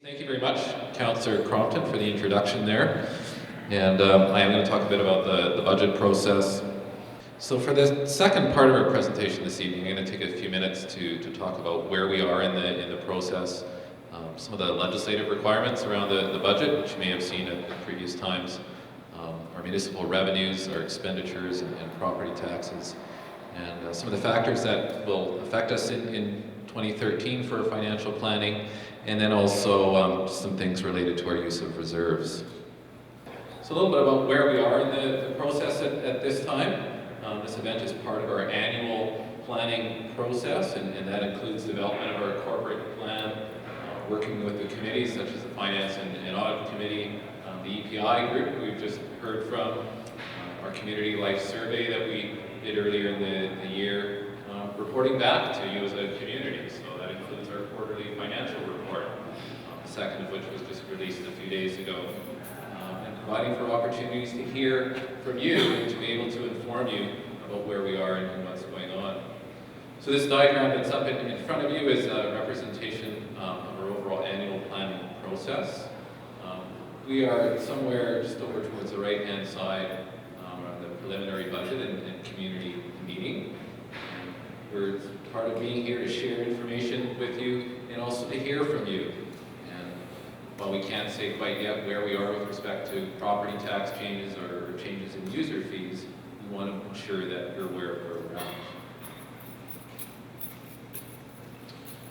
Thank you very much, Councillor Crompton, for the introduction there. And I am going to talk a bit about the budget process. So for the second part of our presentation this evening, I'm going to take a few minutes to talk about where we are in the process, some of the legislative requirements around the budget, which you may have seen at previous times, our municipal revenues, our expenditures, and property taxes, and some of the factors that will affect us in 2013 for financial planning, and then also some things related to our use of reserves. So a little bit about where we are in the process at this time. This event is part of our annual planning process, and that includes development of our corporate plan, working with the committees such as the Finance and Audit Committee, the EPI group who we've just heard from, our community life survey that we did earlier in the year, reporting back to you as a community. So that includes our quarterly financial report, the second of which was just released a few days ago, and providing for opportunities to hear from you and to be able to inform you about where we are and what's going on. So this diagram that's up in front of you is a representation of our overall annual planning process. We are somewhere just over towards the right-hand side on the preliminary budget and community meeting. We're part of being here to share information with you and also to hear from you. And while we can't say quite yet where we are with respect to property tax changes or changes in user fees, we want to ensure that you're aware of where we're at.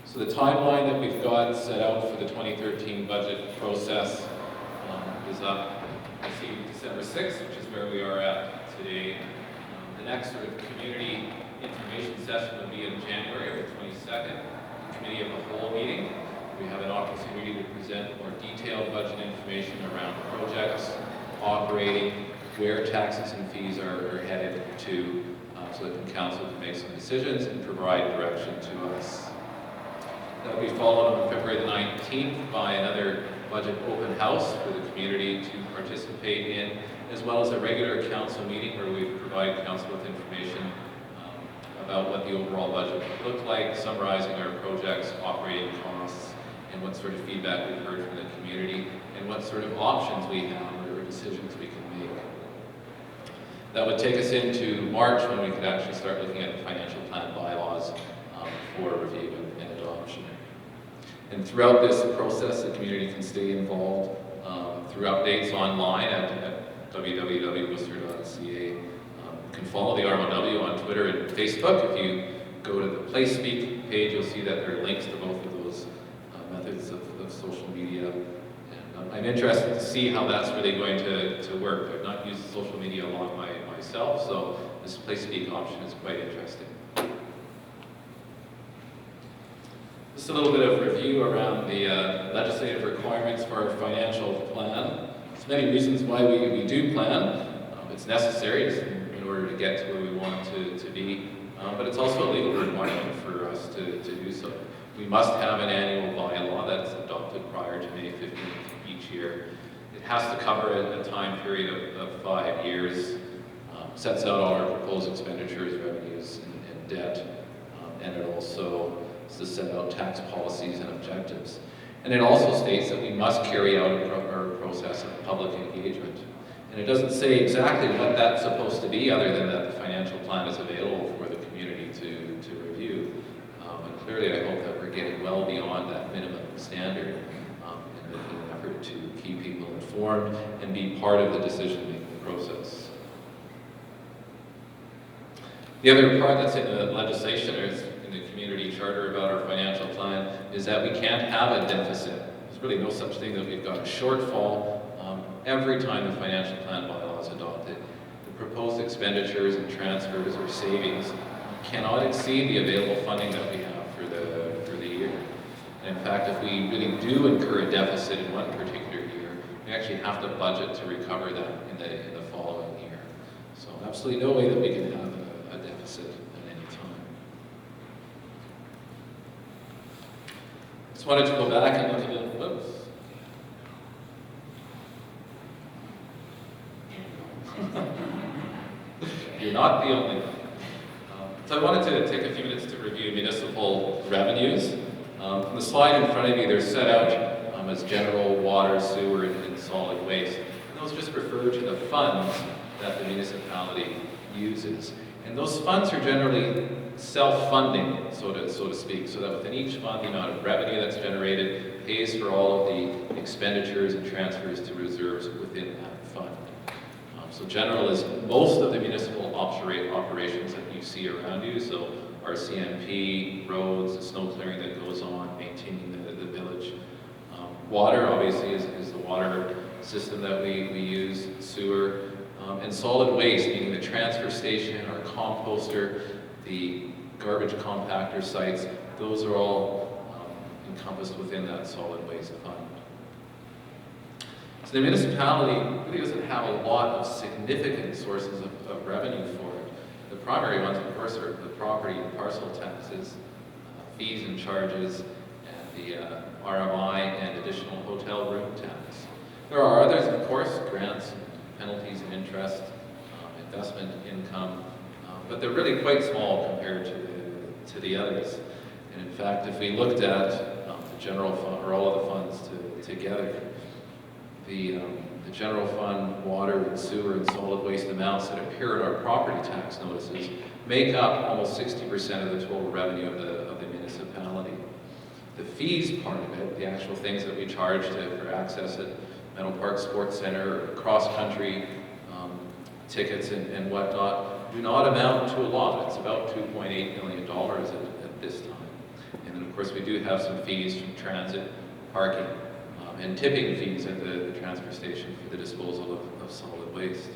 So the timeline that we've got set out for the 2013 budget process is up, I see December 6th, which is where we are at today. The next sort of community information session will be in January, the 22nd, Committee of the Whole meeting. We have an opportunity to present more detailed budget information around projects, operating, where taxes and fees are headed to, so that the Council can make some decisions and provide direction to us. That will be followed on February the 19th by another budget open house for the community to participate in, as well as a regular council meeting where we provide council with information about what the overall budget looked like, summarizing our projects, operating costs, and what sort of feedback we've heard from the community, and what sort of options we have or decisions we can make. That would take us into March when we could actually start looking at the financial plan bylaws for review and adoption. And throughout this process, the community can stay involved through updates online at www.worcester.ca. You can follow the RMOW on Twitter and Facebook. If you go to the Play Speak page, you'll see that there are links to both of those methods of social media. And I'm interested to see how that's really going to work. I've not used social media a lot myself, so this Play Speak option is quite interesting. Just a little bit of review around the legislative requirements for our financial plan. There's many reasons why we do plan. It's necessary in order to get to where we want to be, but it's also a legal requirement for us to do so. We must have an annual bylaw that's adopted prior to May 15th each year. It has to cover a time period of 5 years, sets out all our proposed expenditures, revenues, and debt, and it also to set out tax policies and objectives. And it also states that we must carry out our process of public engagement. And it doesn't say exactly what that's supposed to be, other than that the financial plan is available for the community to review. And clearly I hope that we're getting well beyond that minimum standard in an effort to keep people informed and be part of the decision-making process. The other part that's in the legislation is in the community charter about our financial plan is that we can't have a deficit. There's really no such thing that we've got a shortfall. Every time the financial plan bylaw is adopted, the proposed expenditures and transfers or savings cannot exceed the available funding that we have for the year. And in fact, if we really do incur a deficit in one particular year, we actually have to budget to recover that in the following year. So absolutely no way that we can have a deficit at any time. Just wanted to go back and look a little, whoops. You're not the only one. So I wanted to take a few minutes to review municipal revenues. On the slide in front of you, they're set out as general, water, sewer, and solid waste. And those just refer to the funds that the municipality uses. And those funds are generally self-funding, so to speak, so that within each fund, the amount of revenue that's generated pays for all of the expenditures and transfers to reserves within that fund. So general is most of the municipal operations that you see around you, so our CMP, roads, the snow clearing that goes on, maintaining the village. Water, obviously, is the water system that we use, sewer, and solid waste, meaning the transfer station, our composter, the garbage compactor sites, those are all encompassed within that solid waste fund. So the municipality really doesn't have a lot of significant sources of revenue for it. The primary ones, of course, are the property and parcel taxes, fees and charges, and the RMI and additional hotel room tax. There are others, of course, grants, penalties and interest, investment income, but they're really quite small compared to the others. And in fact, if we looked at the general fund, or all of the funds together, the general fund, water and sewer and solid waste amounts that appear in our property tax notices make up almost 60% of the total revenue of the municipality. The fees part of it, the actual things that we charge for access at Meadow Park Sports Center, or cross-country tickets and whatnot, do not amount to a lot. It's about $2.8 million at this time. And then of course we do have some fees from transit, parking, and tipping fees at the transfer station for the disposal of solid waste.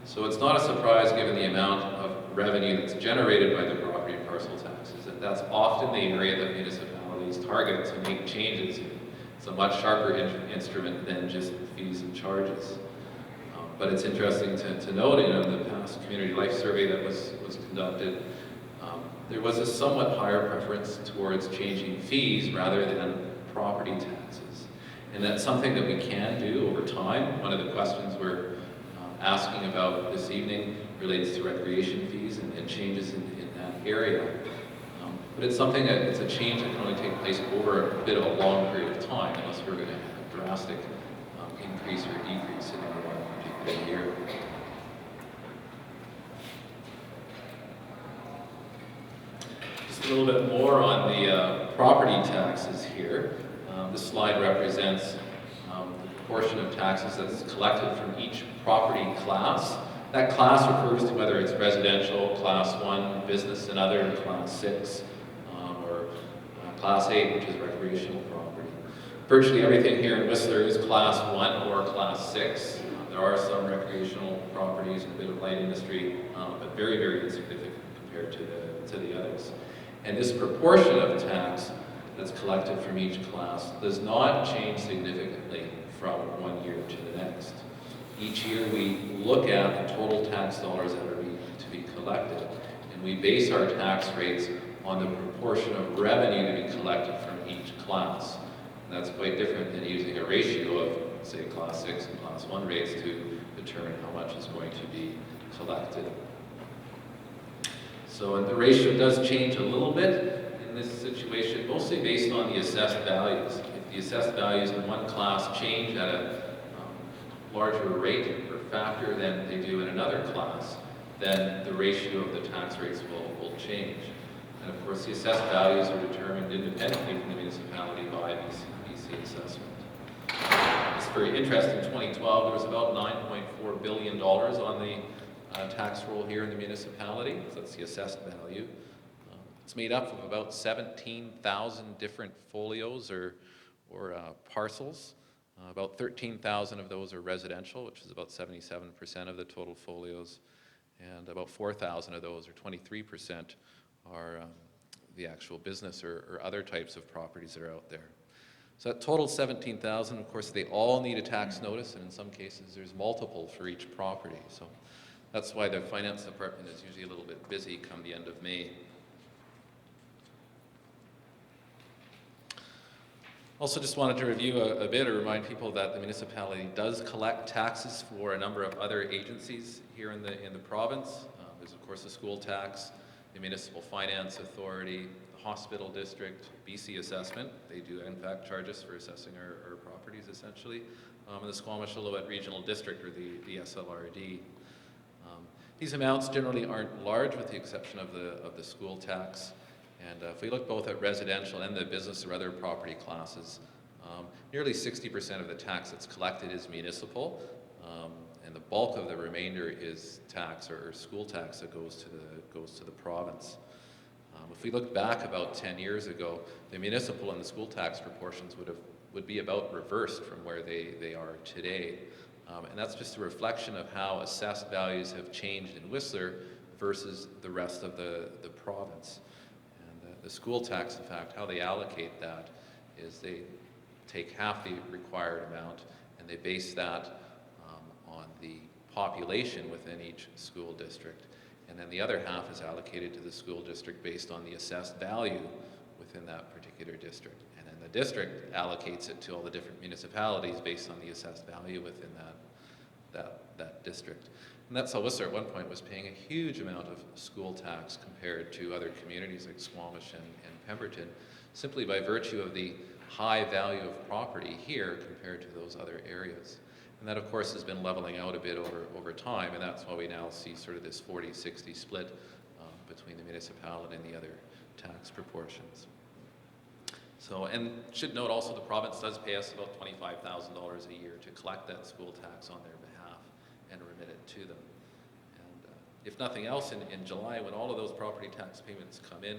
So it's not a surprise, given the amount of revenue that's generated by the property and parcel taxes, that that's often the area that municipalities target to make changes in. It's a much sharper instrument than just fees and charges. But it's interesting to note, in the past community life survey that was conducted, there was a somewhat higher preference towards changing fees rather than property taxes. And that's something that we can do over time. One of the questions we're asking about this evening relates to recreation fees and changes in that area. But it's something that it's a change that can only take place over a bit of a long period of time, unless we're going to have a drastic increase or decrease in any one particular year. Just a little bit more on the property taxes here. This slide represents the proportion of taxes that's collected from each property class. That class refers to whether it's residential, class 1, business and other, class 6, or class 8, which is recreational property. Virtually everything here in Whistler is class 1 or class 6. There are some recreational properties and a bit of light industry, but very, very insignificant compared to the others. And this proportion of tax that's collected from each class does not change significantly from one year to the next. Each year we look at the total tax dollars that are to be collected, and we base our tax rates on the proportion of revenue to be collected from each class. And that's quite different than using a ratio of, say, class 6 and class 1 rates to determine how much is going to be collected. So and the ratio does change a little bit in this situation, mostly based on the assessed values. If the assessed values in one class change at a larger rate or factor than they do in another class, then the ratio of the tax rates will change. And of course, the assessed values are determined independently from the municipality by BC assessment. It's very interesting. In 2012, there was about $9.4 billion on the tax roll here in the municipality. So that's the assessed value. It's made up of about 17,000 different folios or parcels. About 13,000 of those are residential, which is about 77% of the total folios, and about 4,000 of those, or 23%, are the actual business or other types of properties that are out there. So that total 17,000, of course, they all need a tax notice, and in some cases there's multiple for each property. So that's why the finance department is usually a little bit busy come the end of May. Also just wanted to review a bit or remind people that the municipality does collect taxes for a number of other agencies here in the province. There's of course the school tax, the Municipal Finance Authority, the Hospital District, BC Assessment. They do in fact charge us for assessing our properties essentially. And the Squamish-Lillooet Regional District, or the SLRD. These amounts generally aren't large with the exception of the school tax. And if we look both at residential and the business or other property classes, nearly 60% of the tax that's collected is municipal, and the bulk of the remainder is tax or school tax that goes to the province. If we look back about 10 years ago, the municipal and the school tax proportions would be about reversed from where they are today. And that's just a reflection of how assessed values have changed in Whistler versus the rest of the province. And the school tax, in fact, how they allocate that is they take half the required amount and they base that on the population within each school district. And then the other half is allocated to the school district based on the assessed value within that particular district. And then the district allocates it to all the different municipalities based on the assessed value within that district. And that's how Whistler at one point was paying a huge amount of school tax compared to other communities like Squamish and Pemberton, simply by virtue of the high value of property here compared to those other areas. And that, of course, has been leveling out a bit over time, and that's why we now see sort of this 40-60 split between the municipality and the other tax proportions. So, and should note also the province does pay us about $25,000 a year to collect that school tax on their behalf and remit it to them. And if nothing else, in July, when all of those property tax payments come in,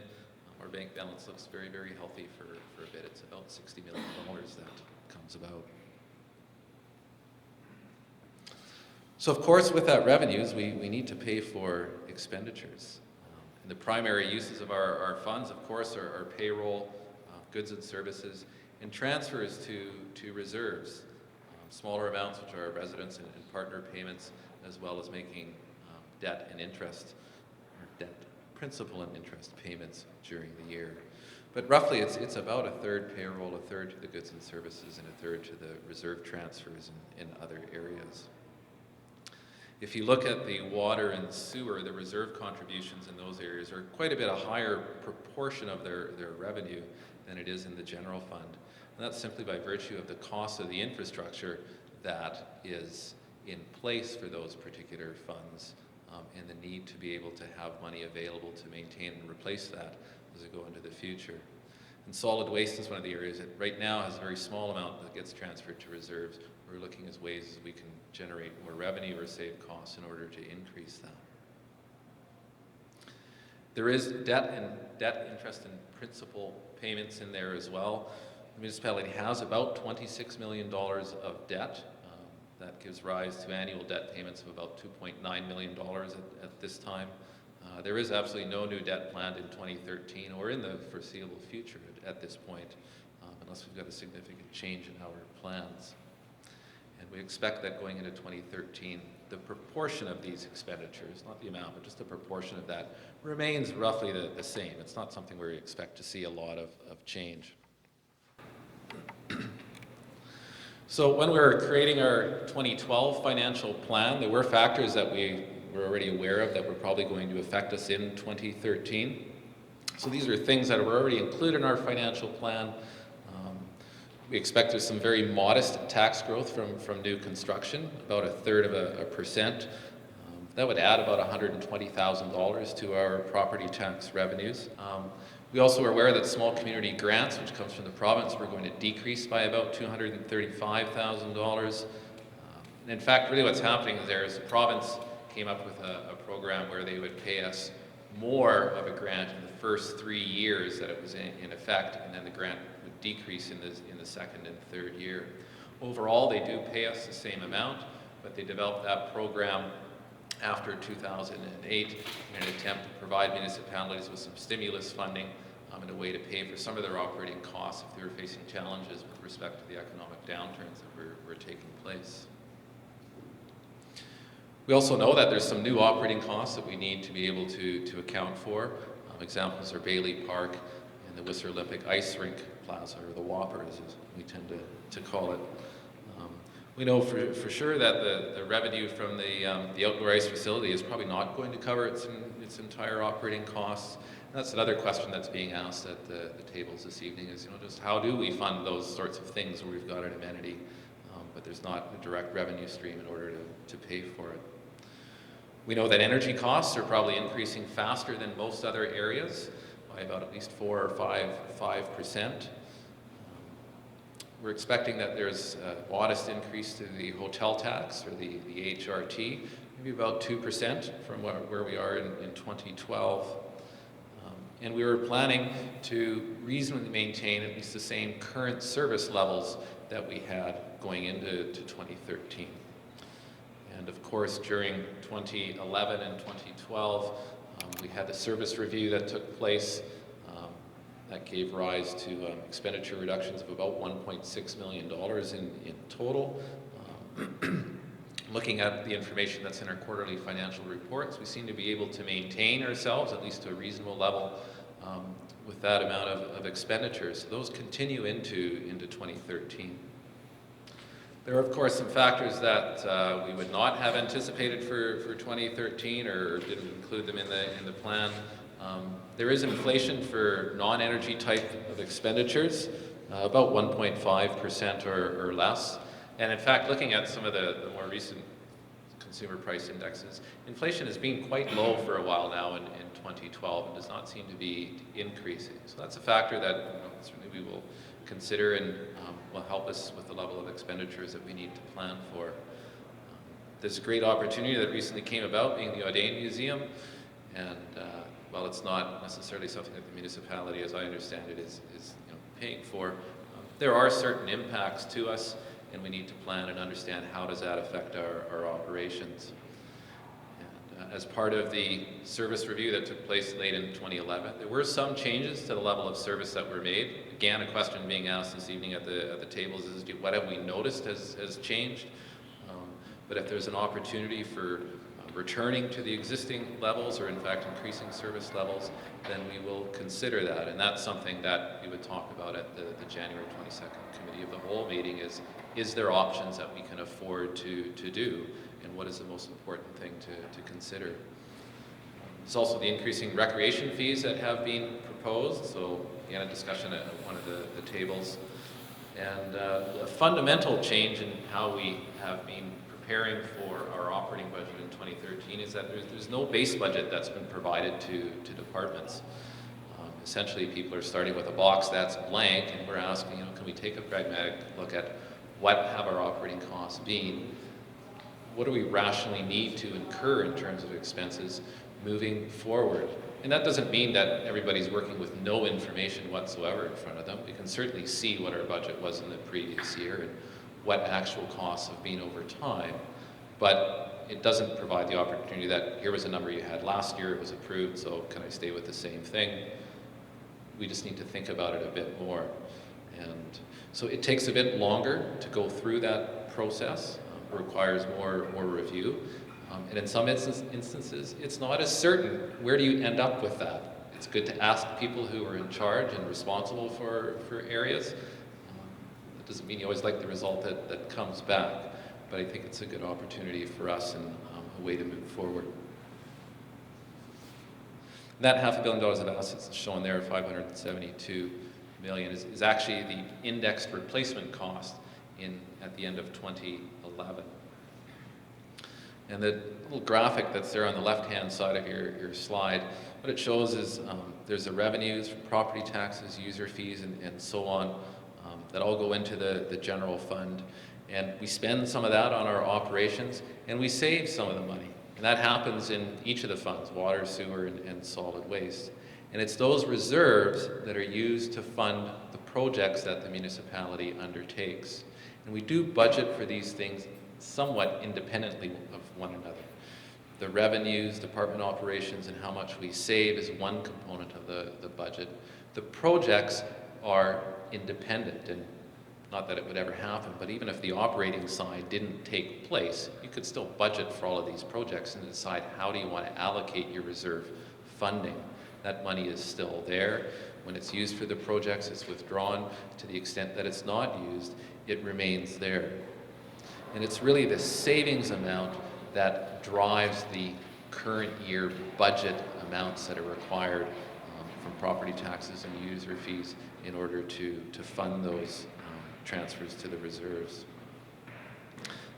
our bank balance looks very, very healthy for a bit. It's about $60 million that comes about. So of course, with that revenues, we need to pay for expenditures. And the primary uses of our funds, of course, are payroll, goods and services, and transfers to reserves. Smaller amounts, which are residence and partner payments, as well as making debt and interest, or debt principal and interest payments during the year. But roughly, it's about a third payroll, a third to the goods and services, and a third to the reserve transfers in other areas. If you look at the water and sewer, the reserve contributions in those areas are quite a bit a higher proportion of their revenue than it is in the general fund. And that's simply by virtue of the cost of the infrastructure that is in place for those particular funds, and the need to be able to have money available to maintain and replace that as we go into the future. And solid waste is one of the areas that right now has a very small amount that gets transferred to reserves. We're looking at ways we can generate more revenue or save costs in order to increase that. There is debt, interest, and principal payments in there as well. The municipality has about $26 million of debt. That gives rise to annual debt payments of about $2.9 million at this time. There is absolutely no new debt planned in 2013 or in the foreseeable future at this point, unless we've got a significant change in our plans. And we expect that going into 2013, the proportion of these expenditures, not the amount, but just the proportion of that, remains roughly the same. It's not something where we expect to see a lot of change. So when we were creating our 2012 financial plan, there were factors that we were already aware of that were probably going to affect us in 2013. So these are things that were already included in our financial plan. We expected some very modest tax growth from new construction, about 1/3%. That would add about $120,000 to our property tax revenues. We also were aware that small community grants, which comes from the province, were going to decrease by about $235,000. In fact, really what's happening there is the province came up with a program where they would pay us more of a grant in the first 3 years that it was in effect, and then the grant would decrease in the second and third year. Overall, they do pay us the same amount, but they developed that program after 2008 in an attempt to provide municipalities with some stimulus funding and a way to pay for some of their operating costs if they were facing challenges with respect to the economic downturns that were taking place. We also know that there's some new operating costs that we need to be able to account for. Examples are Bailey Park and the Whistler Olympic Ice Rink Plaza, or the Whopper as we tend to call it. We know for sure that the revenue from the outdoor ice facility is probably not going to cover its entire operating costs. That's another question that's being asked at the tables this evening is, just how do we fund those sorts of things where we've got an amenity, but there's not a direct revenue stream in order to pay for it. We know that energy costs are probably increasing faster than most other areas by about at least 4 or 5%. We're expecting that there's a modest increase to the hotel tax, or the HRT, maybe about 2% from where we are in 2012. And we were planning to reasonably maintain at least the same current service levels that we had going into 2013. And of course, during 2011 and 2012, we had the service review that took place that gave rise to expenditure reductions of about $1.6 million in total. Looking at the information that's in our quarterly financial reports, we seem to be able to maintain ourselves at least to a reasonable level with that amount of expenditures. So those continue into 2013. There are, of course, some factors that we would not have anticipated for 2013 or didn't include them in the plan. There is inflation for non-energy type of expenditures, about 1.5% or less. And in fact, looking at some of the more recent consumer price indexes, inflation has been quite low for a while now in 2012 and does not seem to be increasing. So that's a factor that certainly we will consider and will help us with the level of expenditures that we need to plan for. This great opportunity that recently came about, being the Audain Museum, and while it's not necessarily something that the municipality, as I understand it, is paying for, there are certain impacts to us, and we need to plan and understand how does that affect our operations. And as part of the service review that took place late in 2011, there were some changes to the level of service that were made. Again, a question being asked this evening at the tables is, what have we noticed has changed? But if there's an opportunity for returning to the existing levels, or in fact increasing service levels, then we will consider that. And that's something that we would talk about at the January 22nd Committee of the Whole meeting is there options that we can afford to do, and what is the most important thing to consider. There's also the increasing recreation fees that have been proposed, so again a discussion at one of the tables. And a fundamental change in how we have been preparing for our operating budget in 2013 is that there's no base budget that's been provided to departments. Essentially, people are starting with a box that's blank, and we're asking, can we take a pragmatic look at what have our operating costs been? What do we rationally need to incur in terms of expenses moving forward? And that doesn't mean that everybody's working with no information whatsoever in front of them. We can certainly see what our budget was in the previous year and what actual costs have been over time, but it doesn't provide the opportunity that here was a number you had last year, it was approved, so can I stay with the same thing? We just need to think about it a bit more. And so it takes a bit longer to go through that process. It requires more review. And in some instances, it's not as certain where do you end up with that. It's good to ask people who are in charge and responsible for areas. That doesn't mean you always like the result that comes back, but I think it's a good opportunity for us and a way to move forward. That $500 million of assets shown there, 572 million, is actually the indexed replacement cost at the end of 2011. And the little graphic that's there on the left-hand side of your slide, what it shows is there's the revenues from property taxes, user fees, and so on, that all go into the general fund. And we spend some of that on our operations, and we save some of the money. And that happens in each of the funds, water, sewer, and solid waste. And it's those reserves that are used to fund the projects that the municipality undertakes. And we do budget for these things somewhat independently of one another. The revenues, department operations, and how much we save is one component of the budget. The projects are independent, and not that it would ever happen, but even if the operating side didn't take place, you could still budget for all of these projects and decide how do you want to allocate your reserve funding. That money is still there. When it's used for the projects, it's withdrawn. To the extent that it's not used, it remains there. And it's really the savings amount that drives the current year budget amounts that are required from property taxes and user fees in order to fund those transfers to the reserves.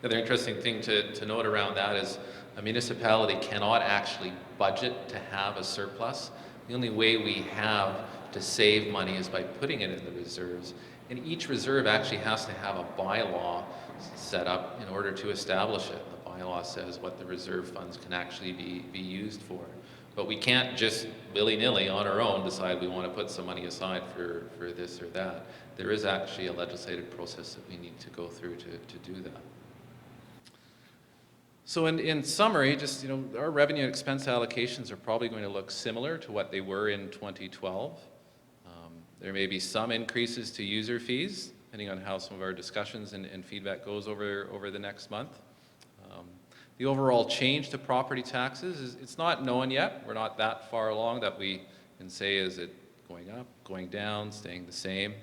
The other interesting thing to note around that is a municipality cannot actually budget to have a surplus. The only way we have to save money is by putting it in the reserves. And each reserve actually has to have a bylaw set up in order to establish it. The bylaw says what the reserve funds can actually be used for. But we can't just willy-nilly on our own decide we want to put some money aside for this or that. There is actually a legislative process that we need to go through to do that. So in summary, just, our revenue and expense allocations are probably going to look similar to what they were in 2012. There may be some increases to user fees, depending on how some of our discussions and feedback goes over the next month. The overall change to property taxes, it's not known yet. We're not that far along that we can say, is it going up, going down, staying the same?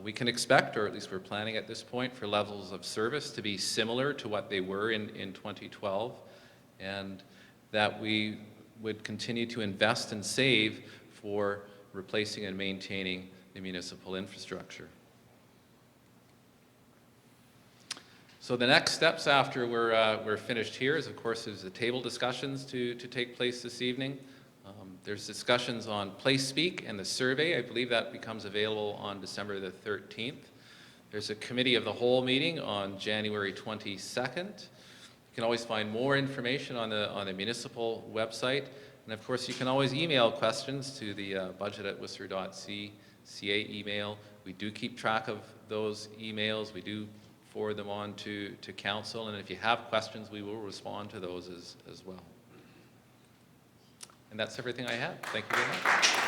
We can expect, or at least we're planning at this point, for levels of service to be similar to what they were in 2012, and that we would continue to invest and save for replacing and maintaining the municipal infrastructure. So the next steps after we're finished here is, of course, there's the table discussions to take place this evening. There's discussions on Place Speak and the survey. I believe that becomes available on December the 13th. There's a committee of the whole meeting on January 22nd. You can always find more information on the municipal website. And of course, you can always email questions to the budget@worcester.ca email. We do keep track of those emails. We do forward them on to council. And if you have questions, we will respond to those as well. And that's everything I have. Thank you very much.